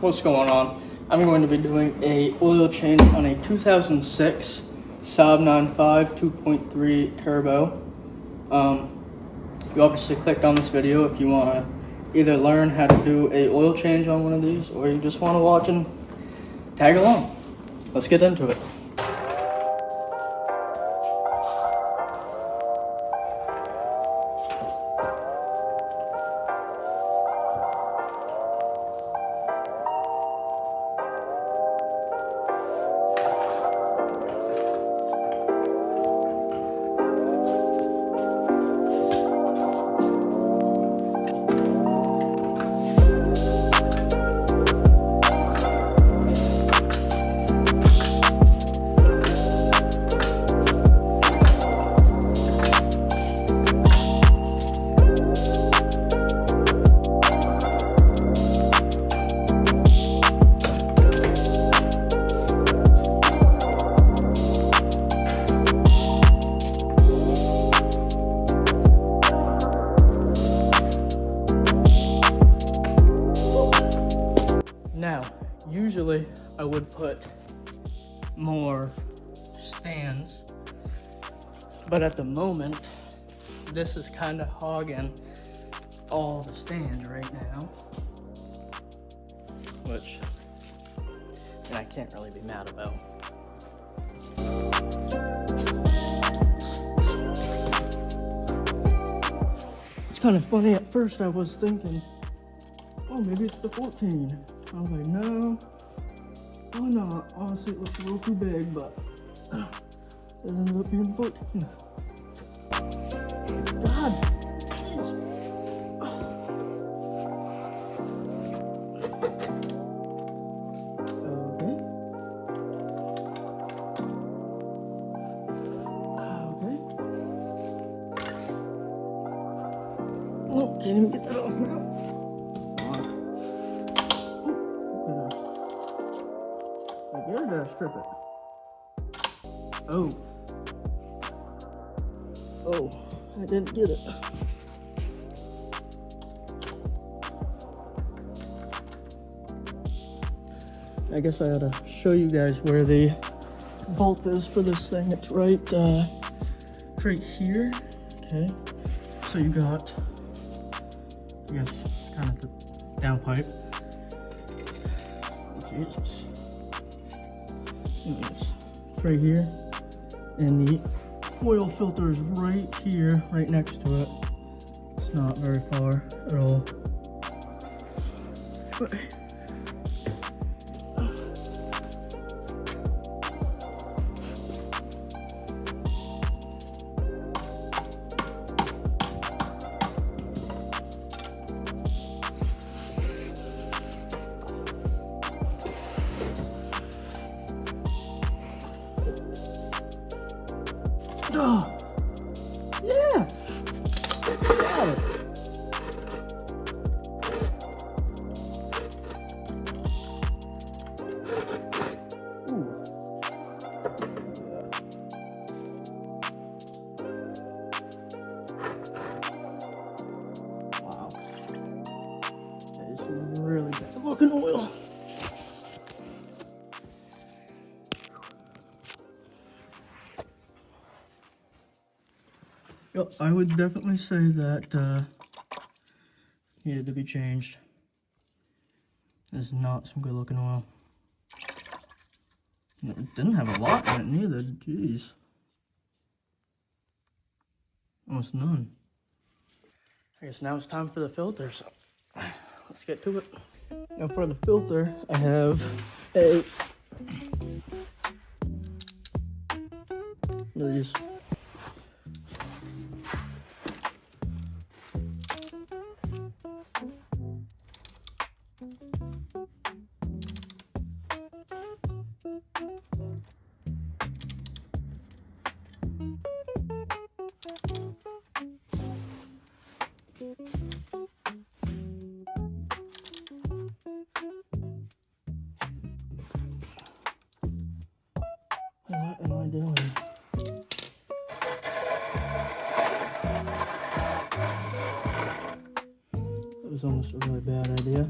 what's going on? I'm going to be doing a oil change on a 2006 Saab 95 2.3 turbo. You obviously clicked on this video if you want to either learn how to do a oil change on one of these, or you just want to watch and tag along. Let's get into it. Now, usually I would put more stands, but at the moment, this is kind of hogging all the stands right now, which I can't really be mad about. It's kind of funny, at first I was thinking, oh, maybe it's the 14. I was like, no, why not? Honestly, it looks a little too big, but it ended up being 14. God, jeez. Okay. Oh, can't even get that off now. Or did I strip it? Oh, I didn't get it. I guess I ought to show you guys where the bolt is for this thing. It's right here. Okay, so you got, I guess, kind of the downpipe. Jesus. It's right here, and the oil filter is right here, right next to it. It's not very far at all. Oh, yeah, got it. Ooh. Wow, that is really bad looking oil. Yep, I would definitely say that needed to be changed. This is not some good looking oil. It didn't have a lot in it neither, jeez. Almost none. I guess now it's time for the filter, so let's get to it. Now for the filter, I have a, what are these? What am I doing? That was almost a really bad idea.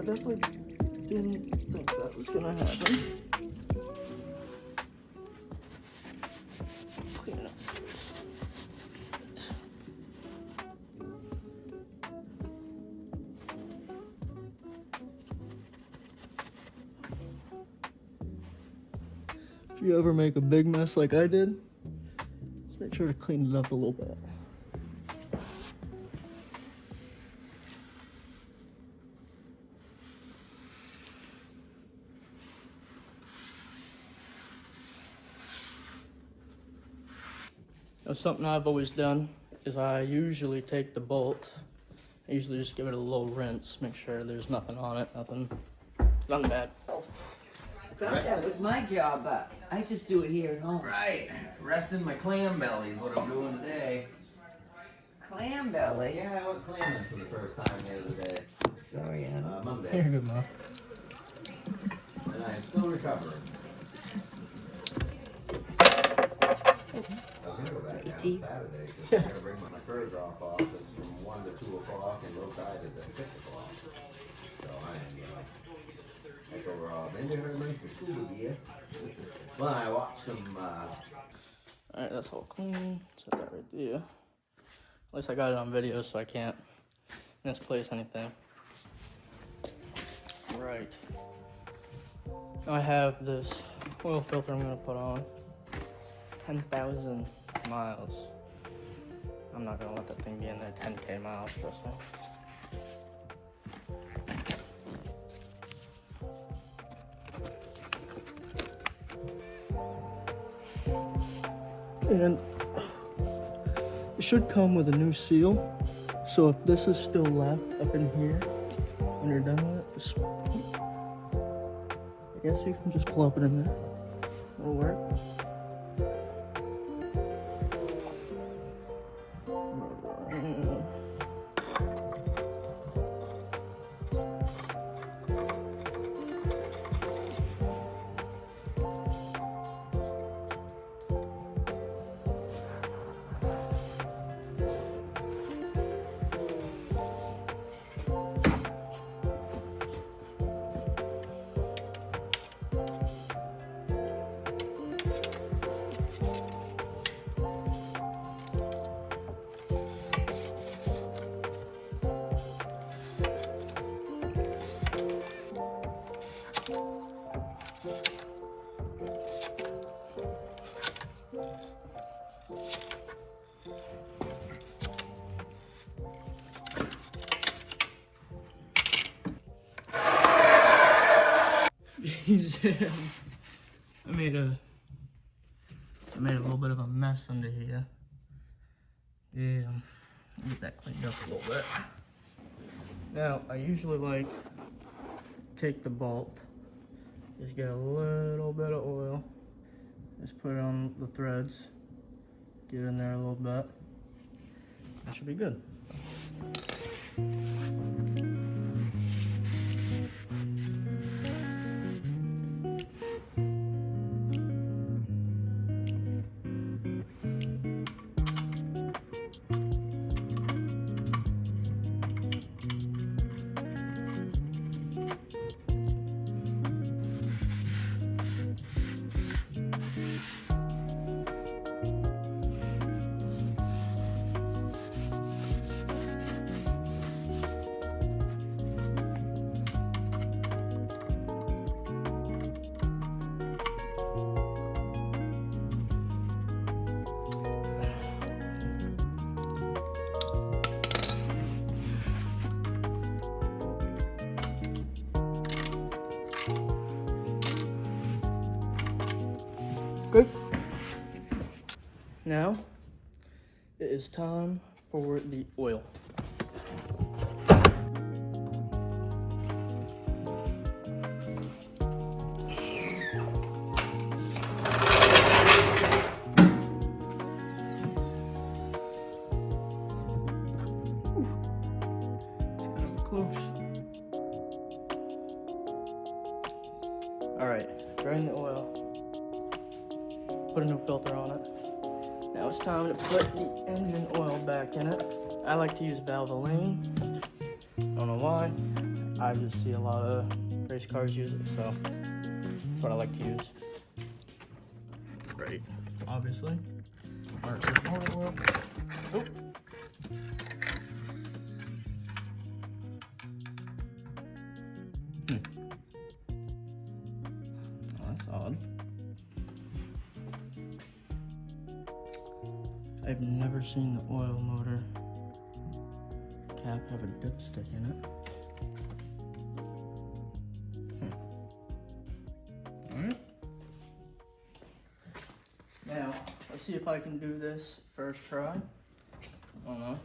definitely didn't think that was gonna happen. Clean it up. If you ever make a big mess like I did, just make sure to clean it up a little bit. Now, something I've always done is I usually take the bolt. I usually just give it a little rinse, make sure there's nothing on it, nothing bad. I thought that was my job, but I just do it here at home. Right. Resting my clam belly is what I'm doing today. Clam belly? Yeah, I went clamming for the first time the other day. Sorry, Adam. Monday. You're good, Mom. And I am still recovering. I was going to go back down Eaty. Saturday because I'm going to bring my fur drop off is from 1 to 2 o'clock and low tide is at 6 o'clock. So I am going to heck over all day. They're going to bring some food here. Well, I watched some... Alright, that's all clean. Set that right there. At least I got it on video so I can't misplace anything. Right. Now I have this oil filter I'm going to put on. 10,000 miles. I'm not going to let that thing be in there 10K miles, trust me. And it should come with a new seal. So if this is still left up in here when you're done with it, just, I guess you can just plop it in there. It'll work. I made a little bit of a mess under here. Yeah, get that cleaned up a little bit. Now, I usually like take the bolt, just get a little bit of oil, just put it on the threads, get in there a little bit. That should be good. Good. Now, it is time for the oil. Close. All right, drain the oil. Put a new filter on it. Now it's time to put the engine oil back in it. I like to use Valvoline. Don't know why. I just see a lot of race cars use it, so that's what I like to use. Right, obviously. Versus motor oil. Oh. Oh, that's odd. I've never seen the oil motor cap have a dipstick in it. Alright. Now, let's see if I can do this first try. I don't know.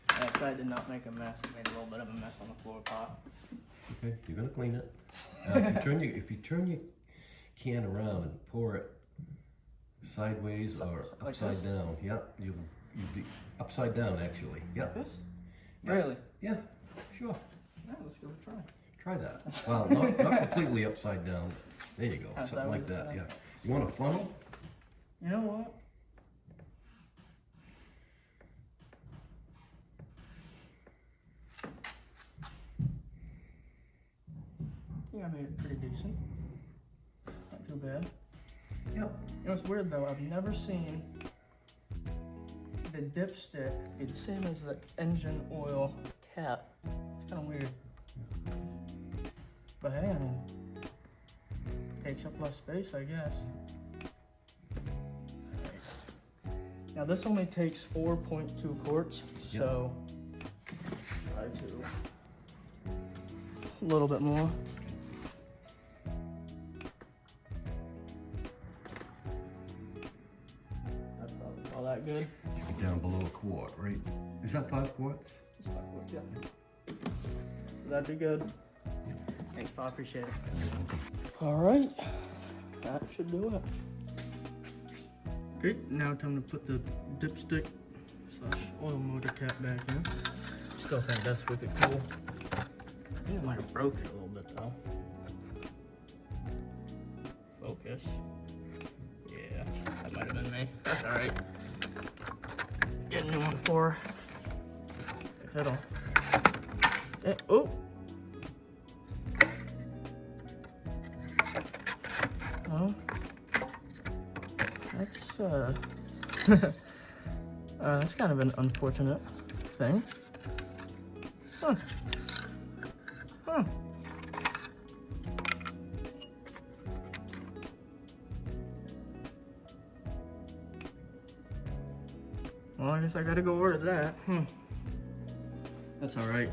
I tried to not make a mess. I made a little bit of a mess on the floor pot. Okay, you're gonna clean it. If you turn your can around and pour it sideways or Like upside this? down, yeah, you'll be upside down actually. Yeah. This? Yeah. Really? Yeah, sure. Yeah, let's give it a try. Try that. Well, not completely upside down. There you go. How's Something that like that. work? Yeah. You want a funnel? You know what? I think I made it pretty decent. Not too bad. Yep. You know what's weird though? I've never seen the dipstick be the same as the engine oil cap. It's kind of weird. But hey, I mean, takes up less space, I guess. Now this only takes 4.2 quarts, so try to a little bit more. That's probably all that good. Should be down below a quart, right? Is that 5 quarts? It's 5 quarts, yeah. So that'd be good. Thanks, Bob. Appreciate it. All right, that should do it. Okay, now time to put the dipstick / oil motor cap back in. Still think that's wicked cool. I think I might have broke it a little bit though. Focus. Yeah, that might have been me. That's all right. Get a new one for if it'll. Oh. Well, that's kind of an unfortunate thing. Huh. Huh. Well, I guess I gotta go order that. That's all right.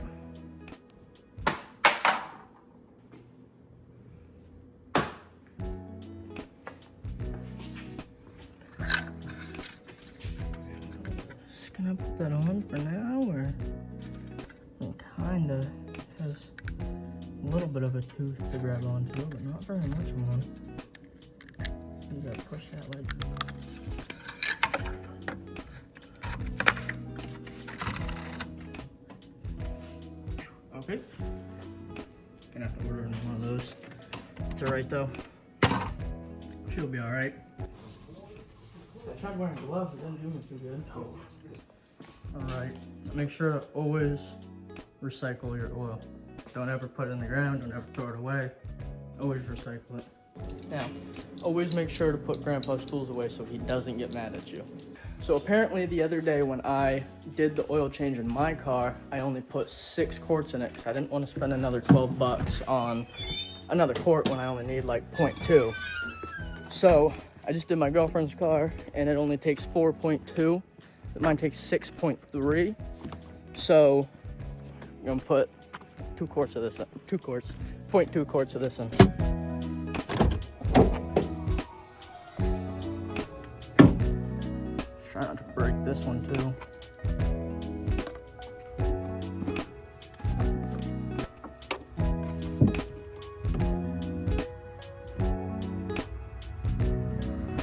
Gonna put that on for now, or it kinda has a little bit of a tooth to grab onto, but not very much one. You gotta push that like. Okay. Gonna have to order one of those. It's alright though. She'll be alright. I tried wearing gloves, it didn't do me too good. Alright, make sure to always recycle your oil. Don't ever put it in the ground, don't ever throw it away. Always recycle it. Now, always make sure to put Grandpa's tools away so he doesn't get mad at you. So apparently the other day when I did the oil change in my car, I only put 6 quarts in it because I didn't want to spend another 12 bucks on another quart when I only need like 0.2. So I just did my girlfriend's car and it only takes 4.2. Mine takes 6.3. So I'm gonna put 2 quarts of this in, 2 quarts, 0.2 quarts of this in. Just try not to break this one too.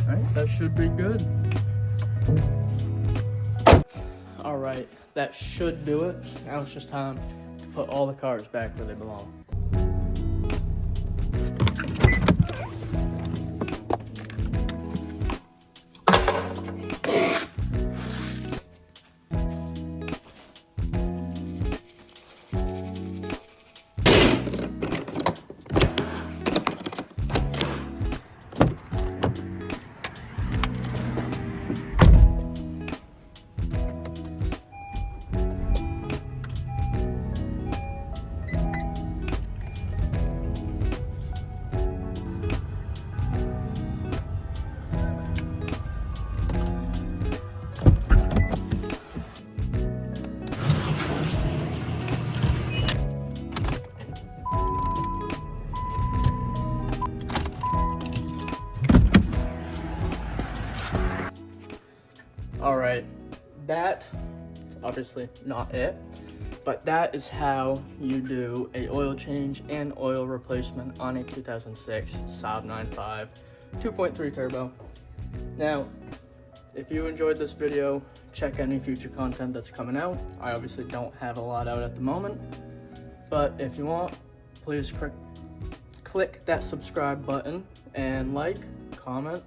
Alright, that should be good. Alright, that should do it. Now it's just time to put all the cars back where they belong. Alright, that is obviously not it, but that is how you do a oil change and oil replacement on a 2006 Saab 9.5 2.3 turbo. Now, if you enjoyed this video, check any future content that's coming out. I obviously don't have a lot out at the moment, but if you want, please click that subscribe button and like, comment,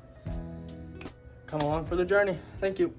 come along for the journey. Thank you.